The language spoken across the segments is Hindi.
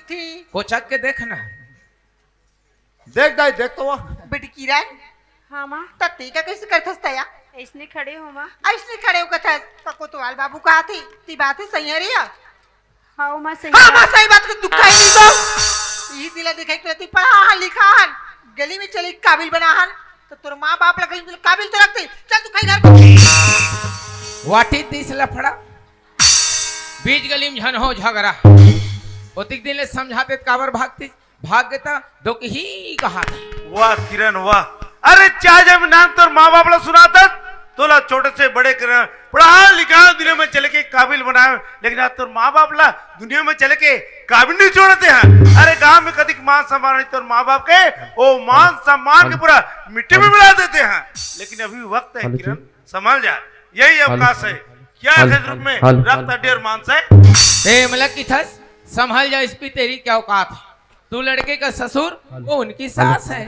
थी। कोचक के देखना देख दाई देख तो वह बेटी किरण हाँ माँ तत्ती का कैसे करथस तया ऐसने खड़े हो माँ। ऐसने खड़े हो कथस तो कोतवाल बाबू कहा थी ती बात है सही है रिया। हाँ माँ सही हाँ बात। मां सही बात को दुखाई नहीं ये दिला दिखाई तो ती पढ़ा लिखा गली में चली काबिल बना हन तो तोर माँ बाप लगे तो काबिल तो रखते चल तू खाई घर को वाटी दिस लफड़ा बीच गली में झन हो झगड़ा ओतिक दिन ले समझाते काबर भागती भाग गता दो ही कहा वाह किरण वाह। अरे चाहे जब नाम तोर माँ बाप ला सुनाता तोला छोटे से बड़े कर पढ़ा लिखा दुनिया में चले के काबिल बनाए, लेकिन आज तोर माँ बाप ला दुनिया में चले के काबिल नहीं छोड़ते हैं। अरे गांव में कदी मान सम्मान नहीं तोर माँ बाप के ओ मान सम्मान के पूरा मिट्टी में मिला देते हैं। लेकिन अभी वक्त है किरण, संभल जा, यही अवकाश है। क्या है रूप में रखता डेर मांस है ए मतलब की थस संभल जा, इस पे तेरी क्या औकात है। तू लड़के का ससुर वो उनकी सास है।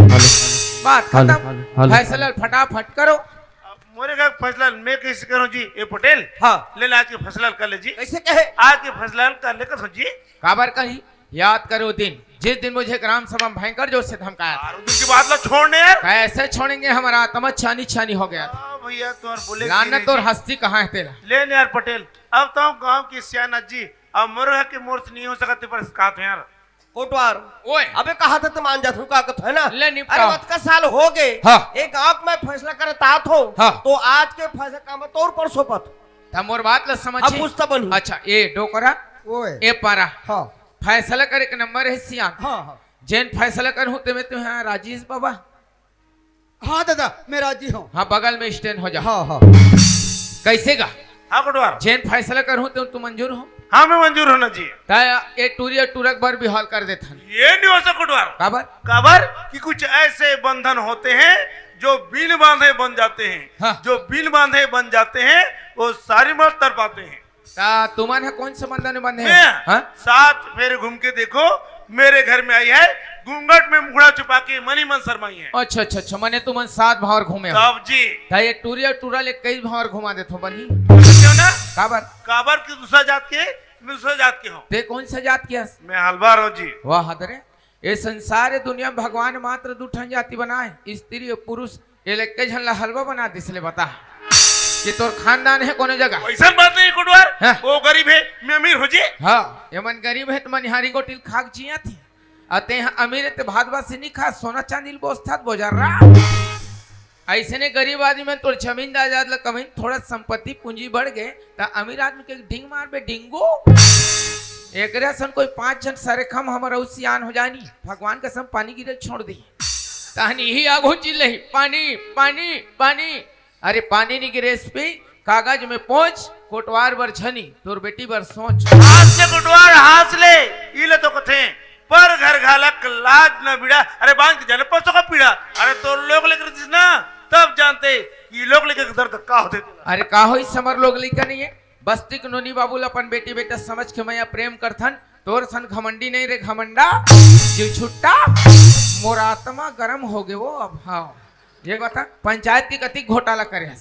बात खत्म, फैसला फटाफट करो। मोरे का फैसला मैं कैसे करूं जी? ए पटेल हाँ ले आज के फैसला कर ले जी। कैसे कहे? आज के फैसला कर ले कर जी। काबर कही याद करो दिन जिस दिन मुझे ग्राम सभा में भयंकर जोर से धमकाया था। और उस दिन की बात ला छोड़ने यार। कैसे छोड़ेंगे, हमारा आत्मा छानी छानी हो गया था। भैया तुम बोले लानत और हस्ती कहाँ है तेरा। ले यार पटेल, अब तो गांव की सियानत जी अब मोरे के मोर से नहीं हो सकते पर कहा तो यार कोटवार ओए अबे कहा था तो मान जाता हूँ का है ना। ले निपटा। अरे मत का साल हो गए। हाँ। एक गांव में फैसला करे तात हो। हाँ। तो आज के फैसला का मैं तौर पर सोपत था मोर बात ला अब समझ पूछता बनी। अच्छा ए डोकरा ओए ए पारा हाँ फैसला करे के नंबर है सियान हाँ हाँ जैन फैसला कर होते में तुम्हें राजेश बाबा। हाँ दादा मैं राजी हूँ। हाँ बगल में स्टैंड हो जा। हाँ हाँ कैसे गा हाँ कोटवार जैन फैसला कर होते तू मंजूर हो हाँ मैं मंजूर होना जी। ताया ए टूरिया टूरक बार भी हॉल कर देता ये नहीं हो सकता कोटवार। काबर खबर कि कुछ ऐसे बंधन होते हैं जो बिन बांधे बन जाते हैं। हाँ। जो बिन बांधे बन जाते हैं वो सारी मत तर पाते हैं। ता तुमन है कौन सा बंधन बंधे मैं हाँ? 7 फेरे घूम के देखो मेरे घर में आई है घूंघट में मुखड़ा छुपा के मनी मन शर्माई है। अच्छा अच्छा अच्छा मैंने तुमन 7 भावर घूमे हो। तब जी ता ये टूरिया टूरा ले कई भावर घुमा देतो बनी क्यों ना काबर काबर की दूसरा जात के मैं दूसरा जात के हूँ। ते कौन सा जात किया मैं हलवार हूँ जी। वाह हदरे ये संसार दुनिया में भगवान मात्र दू ठन जाति बनाए स्त्री और पुरुष ये लेके झनला हलवा बना दिसले बता कि तोर खानदान है कोनो जगह। वैसा बात नहीं कोटवार। हाँ। वो गरीब है मैं अमीर हो जी। हाँ ये मन गरीब है तो मनिहारी गोटिल खाक जिया थी अते यहाँ अमीर है तो भात भात से नहीं खा सोना चांदी बोस्ता बोझार रहा ऐसे ने गरीब आदमी में तोर जमीन जायदाद ला कमी थोड़ा संपत्ति पूंजी बढ़ गए तो अमीर आदमी के डिंग मार बे डिंगो एक सन कोई 5 जन सारे खम हमारा उसियान हो जानी भगवान का सम पानी गिरे छोड़ दी कहानी ही आगो चिल्ले पानी पानी पानी। अरे पानी नहीं गिरे इस पे कागज में पहुंच कोटवार बर छनी तोर बेटी बर सोच हाथ से कोटवार हाथ ले इले तो कथे पर घर घालक लाज न बिड़ा। अरे बांध के जन पर का पीड़ा। अरे तो लोग लेकर दिस ना तब जानते ये लोग लेकर दर्द का होते। अरे का हो समर लोग लिखा नहीं है बस्ती के नोनी बाबूला अपन बेटी बेटा समझ के मैं प्रेम करथन तोर सन घमंडी नहीं रे घमंडा जीव छुट्टा मोर आत्मा गरम हो गए वो। अब हाँ ये बता पंचायत की कति घोटाला करे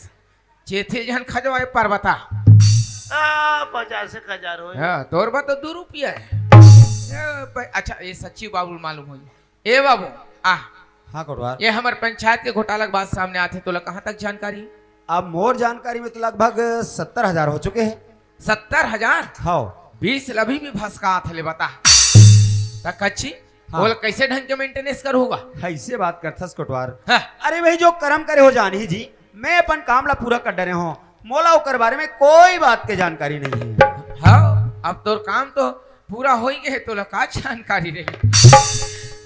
चेथे जहन खजवाए पर बता 50,000 हो। हाँ तोर बा तो 2 रुपया है। अच्छा ये सच्ची बाबू मालूम हो ए बाबू आ हाँ कोटवार ये हमारे पंचायत के घोटाला के बात सामने आते तो कहाँ तक जानकारी? अब मोर जानकारी में तो लगभग 70,000 हो चुके हैं। 70,000 हाँ 20 अभी भी भसका थे बता तक कच्ची हाँ। बोल कैसे ढंग के मेंटेनेंस करूंगा। ऐसे बात करथस कोटवार। हाँ। अरे भाई जो कर्म करे हो जानी जी मैं अपन काम ला पूरा कर डरे हूँ मोला ओकर बारे में कोई बात के जानकारी नहीं है। हाँ अब तो काम तो पूरा हो ही गए तो लका जानकारी रही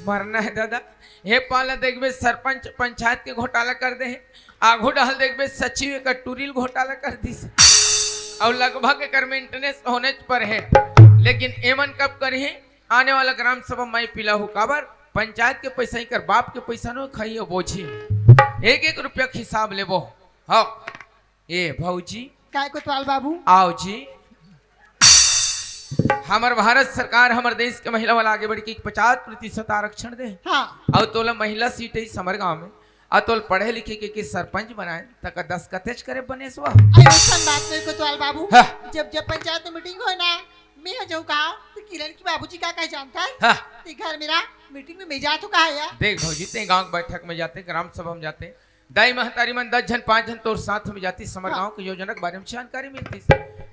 मरना है दादा हे पाला देखबे सरपंच पंचायत के घोटाला कर दे आगू डाल देखबे सचिव का टूरिल घोटाला कर दी और लगभग कर मेंटेनेंस होने पर है लेकिन एमन कब करे आने वाला ग्राम सभा मैं पिला हूँ काबर पंचायत के पैसा ही कर बाप के पैसा नो खाइए बोझी 1-1 रुपया के हिसाब लेबो। हाँ ए भौजी काय कोतवाल बाबू आओ जी हमार भारत सरकार हमारे देश के महिला वाला आगे बढ़ के 50% आरक्षण दे। हाँ और तोला महिला सीट है समर गांव में और तोल पढ़े लिखे के सरपंच बनाए तक 10 कतेज करे बने सो अरे ऐसा बात नहीं कोतवाल बाबू। हाँ। जब जब पंचायत में मीटिंग हो ना मैं आ जाऊँ कहा तो किरण की बाबूजी का कह जानता है हाँ ते घर मेरा मीटिंग में मैं जा तो कहा यार देख भौजी ते गांव की बैठक में जाते ग्राम सभा में जाते दाई महतारी मन 10 जन 5 जन तोर साथ में जाती समर गांव की योजना के बारे में जानकारी मिलती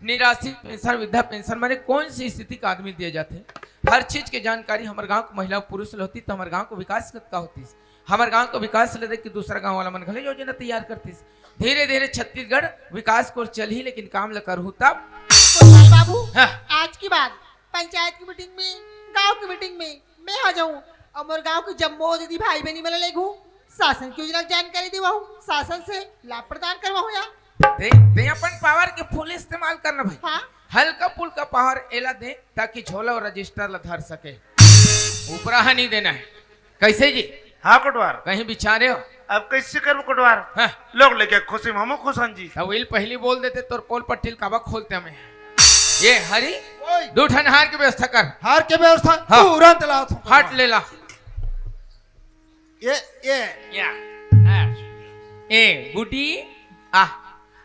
निराश्रित पेंशन वृद्धा पेंशन माने कौन सी स्थिति का आदमी दिए जाते हर चीज के जानकारी हमारे गांव को महिला पुरुष होती तो हमारे गांव को विकास का होती हमारे गांव को विकास ले देख के दूसरा गांव वाला मन भले योजना तैयार करती धीरे धीरे छत्तीसगढ़ विकास को चल ही लेकिन काम ल करू तब कोतवाल बाबू हाँ। आज की बात पंचायत की मीटिंग में गांव की मीटिंग में मैं आ जाऊँ और मोर गांव की जम्मो दीदी भाई बहनी मिले लेगू शासन की योजना की जानकारी दिवाऊं शासन से लाभ प्रदान करवाऊं या ते अपन पावर के फुल इस्तेमाल करना भाई हाँ हल्का फुल्का पावर एला दे ताकि झोला और रजिस्टर ला धर सके ऊपरा नहीं देना है कैसे जी हाँ कोटवार कहीं बिचारे हो अब कैसे करूँ कोटवार हाँ लोग लेके खुशी में हम खुश हन जी तो विल पहली बोल देते तोर पोल पट्टील काबा खोलते हमें ये हरी ओए, दो ठन हार की व्यवस्था कर हार के व्यवस्था हाँ। तुरंत लाओ तुम। हट ले ला ये ए गुडी आ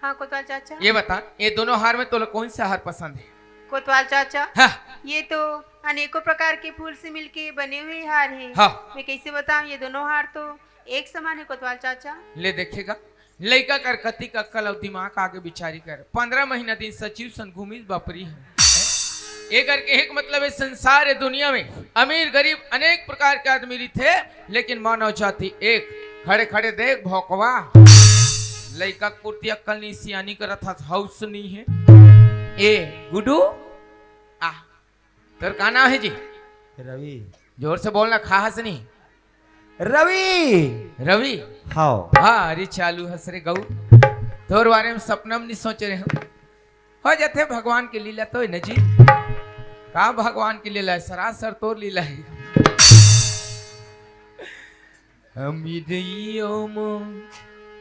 हाँ कोतवाल चाचा ये बता ये दोनों हार में तो कौन सा हार पसंद है कोतवाल चाचा हाँ ये तो अनेकों प्रकार के फूल से मिलके बने हुए हार हैं हाँ मैं कैसे बताऊं ये दोनों हार तो एक समान है कोतवाल चाचा ले देखेगा लड़का कर कति का कल और दिमाग आगे बिचारी कर 15 महीना दिन सचिव सन घूमी बापरी है एक करके एक मतलब है संसार है दुनिया में अमीर गरीब अनेक प्रकार के आदमी थे लेकिन मानव जाति एक खड़े खड़े देख भौकवा लड़का कुर्ती अक्कल नहीं सियानी करत था हाउस नहीं है ए गुडू आ तेर का नाम है जी रवि जोर से बोलना खास नहीं रवि रवि हाँ हाँ अरे चालू हंस रे गऊ तोर बारे में सपना में नहीं सोच रहे हो जाते भगवान की लीला तो है न जी कहा भगवान की लीला है सरासर तोर लीला है अमीरियों में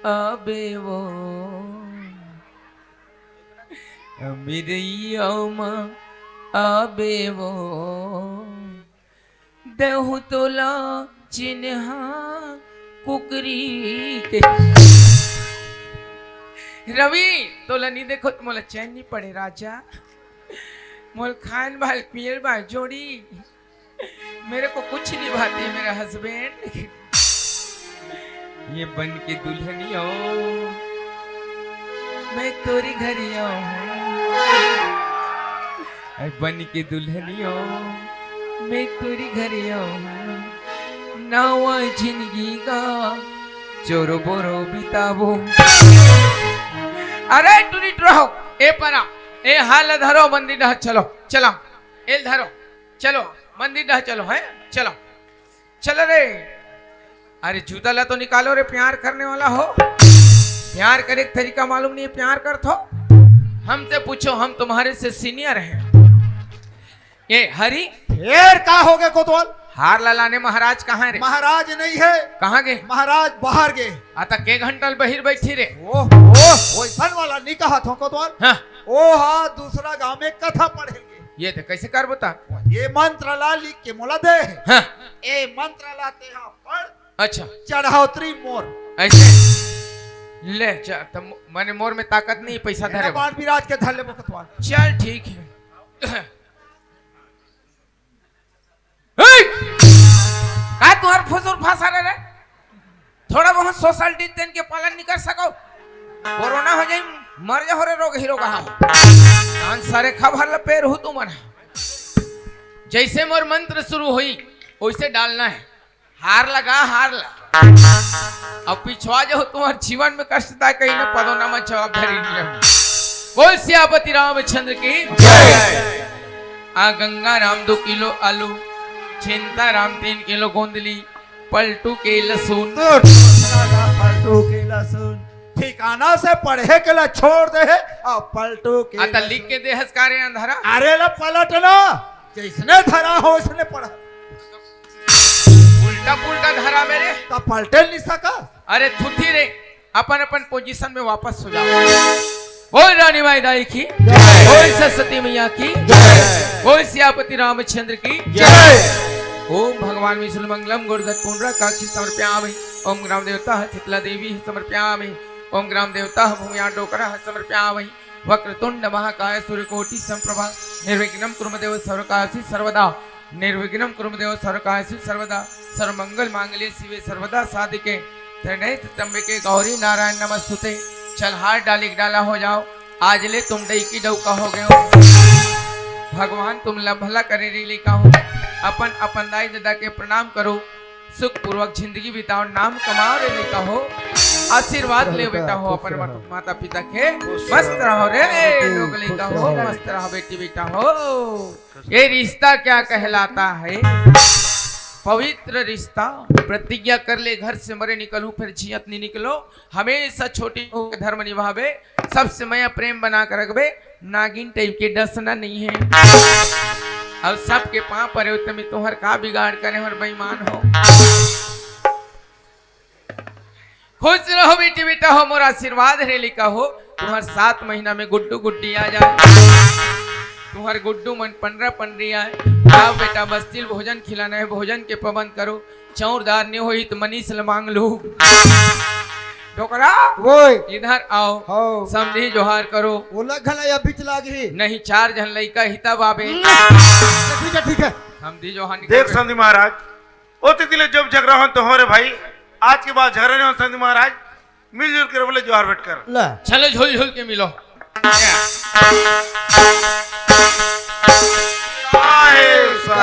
अबे वो अमीरियों में अबे वो देहु तोला चिन्ह कुकरी के रवि तोला नहीं देखो तो मोला चैन नहीं पड़े राजा मोल खान भाल पियल भाई जोड़ी मेरे को कुछ नहीं भाते मेरा हस्बैंड ये बन के दुल्हनियो मैं तोरी घरिया बन के दुल्हनियो मैं तोरी घरिया नवा जिंदगी का चोरो बोरो बिताबो अरे टूरिट रहो ए परा ए हाल धरो मंदिर डह चलो चलो एल धरो चलो मंदिर डह चलो है चलो चलो रे अरे जूता ला तो निकालो रे प्यार करने वाला हो प्यार करे तरीका मालूम नहीं है प्यार कर थो हमसे पूछो हम तुम्हारे से सीनियर हैं ये हरी फिर का हो गए कोतवाल हार लाने महाराज कहाँ रे महाराज नहीं है कहाँ गए महाराज बाहर गए आता के घंटा बहिर बैठी रे ओह सन वाला नहीं कहा था कोतवाल हाँ ओ हाँ दूसरा गांव में कथा पढ़ेंगे ये थे कैसे कर बता ये मंत्र ला लिख के मोला दे हाँ ए मंत्र लाते हैं पढ़ अच्छा चढ़ावतरी मोर ऐसे ले चल तो मैंने मोर में ताकत नहीं पैसा धरे बा। बाण विराज के धर ले कोतवाल चल ठीक है का तुम्हार फुसुर फंसा रहे थोड़ा बहुत सोशल डिस्टेंस के पालन नहीं कर सको कोरोना हो जाए मर जा हो रे रोग हीरो कहा कान सारे खबर ल पैर हो तुम जैसे मोर मंत्र शुरू हुई वैसे डालना है हार लगा हार लगा अब पिछवा जो तुम्हारे जीवन में कष्टता कहीं ना पदोनामा जवाबदारी नहीं बोल सियापति रामचंद्र की आ गंगा राम 2 किलो आलू चिंता राम 3 किलो गोंदली पलटू के लहसुन पलटू के लहसुन ठिकाना से पढ़े के ला छोड़ दे और पलटू के आता लिख के दे हसकारे अंधारा अरे ला पलटना जैसने धरा हो उसने पढ़ा उल्टा पुल्टा धरा मेरे तो पलटे नहीं सका अरे थुथी रे अपन अपन पोजीशन में वापस हो जाओ बोल रानी माई दाई की बोल सरस्वती मैया की बोल सियापति रामचंद्र की ओम भगवान विष्णु मंगलम गुरुदत्त पुंडरा काक्षी समर्पयामि ओम ग्राम देवता शीतला देवी समर्पयामि ओम ग्राम देवता भूमिया डोकरा समर्पयामि वक्रतुंड महाकाय सूर्यकोटि संप्रभा निर्विघ्नं कुरुमदेव सर्वकार्येषु सर्वदा निर्विघ्नं कुरुमदेव सर्वकार्येषु सर्वदा सर्वमंगल मांगल्ये शिवे सर्वदा साधिके त्रिनेत्र त्र्यंबके गौरी नारायण नमस्तुते। चल हाथ डाला हो जाओ, आज ले तुम डई की डौका हो गए हो। भगवान तुम भला करे रे लिखा हो। अपन अपन दाई दादा के प्रणाम करो, सुख पूर्वक जिंदगी बिताओ, नाम कमाओ रे लिखा हो। आशीर्वाद ले बेटा हो अपन माता पिता के। मस्त रहो रे लोग लिखा हो, मस्त रहो बेटी बेटा हो। ये रिश्ता क्या कहलाता है? पवित्र रिश्ता। प्रतिज्ञा कर ले घर से मरे निकलूं फिर जियत नहीं निकलो, हमेशा छोटी धर्म निभावे, सबसे मैं प्रेम बना कर रखबे, नागिन टाइप के डसना नहीं है। अब सबके पांव पर तुम तुम्हार का बिगाड़ करे और बेईमान हो। खुश रहो बेटी बेटा हो, मोर आशीर्वाद रे लिखा हो। तुम्हार 7 महीना में गुड्डू गुड्डी आ जाए, तुम्हारे गुड्डू मन 15 पंडरी आए। आओ बेटा बस्तिल भोजन खिलाना है, भोजन के प्रबंध करो। चौरदार नहीं हुई तो मनीष से मांग लो। डोकरा ओए इधर आओ, समझी जोहार करो। वो लगल है अभी लागी नहीं 4 जन लइका हिता बाबे। ठीक है समझी जोहार देख संधि महाराज, ओ तितिले जब झगड़ा हो तो हो रे भाई, आज के बाद झगड़ा नहीं हो संधि महाराज, मिलजुल कर बोले जोहार बैठ कर। ले चलो झुल झुल के मिलो।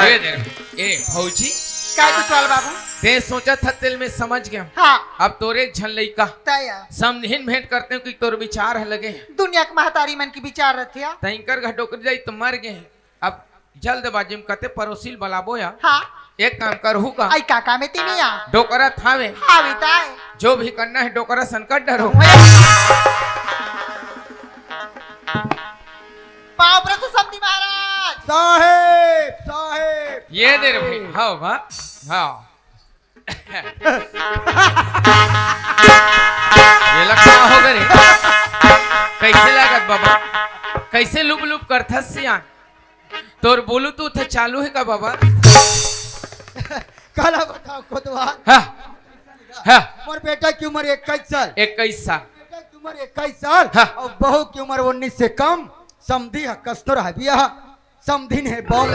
ये दे, ए भौजी काय तो चल बाबू। ते सोचा था दिल में समझ गया। हाँ अब तोरे झन लइका तया समझिन भेंट करते हो कि तोर विचार है लगे। दुनिया के महतारी मन की विचार रथिया। तैंकर घटोकर जाई तो मर गए। अब जल्दबाजी में कते परोसिल बलाबो या हाँ एक काम करहू का, आई काका में तिमिया डोकरा थावे हाँ बिताए जो भी करना है डोकरा संकट डरो। पाँव पर तो समझी महाराज। साहेब साहेब ये दे रे भाई। हाँ बा हाँ ये लगता हो गए रे। कैसे लागत बाबा? कैसे लुप लुप करथा सियान? तोर ब्लूटूथ चालू है का बाबा? काला बताओ कोतवा। हाँ हाँ मोर बेटा की उम्र 21 साल। 21 साल। बेटा की उम्र 21 साल हाँ। और बहू की उम्र 19 से कम। समधी है कस्तूर है बिया, समधिन है बम।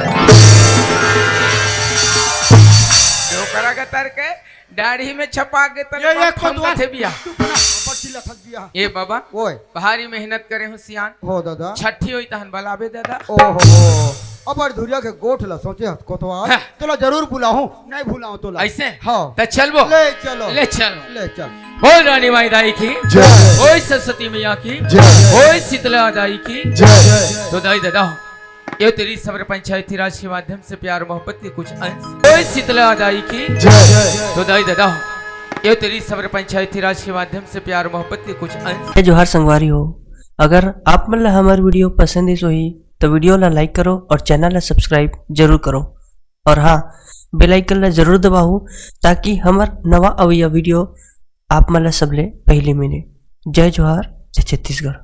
डोकरा का तर्क है दाढ़ी में छपा के तले ये खोदवा थे बिया। बच्ची लथक बिया। ए बाबा ओए भारी मेहनत करे हो सियान, हो दादा। छठी होई तहन बलाबे दादा। ओहो अब धुरिया के गोठ ला सोचे हत कोतवा। हाँ। तोला जरूर बुलाऊं, नहीं बुलाऊं तोला। ऐसे हाँ तो चलबो। ले चलो ले चलो। ले चल। बोल रानी माई दाई की जय। ओए सरस्वती मैया की जय। ओए शीतला दाई की जय। तो दाई दादा ये तेरी सबर पंचायती राज के माध्यम से प्यार मोहब्बत के कुछ अंश। ओए शीतला दाई की जय। तो दाई दादा ये तेरी सबर पंचायती राज के माध्यम से प्यार मोहब्बत के कुछ अंश। जोहार संगवारी हो, अगर आप मन ला हमार वीडियो पसंद है ही तो वीडियो ला लाइक करो और चैनल ला सब्सक्राइब जरूर करो। और हाँ बेल आइकन ला जरूर दबाओ ताकि हमार नवा अवैया वीडियो आप मन ला सबले पहले मिले। जय जोहार, जय छत्तीसगढ़।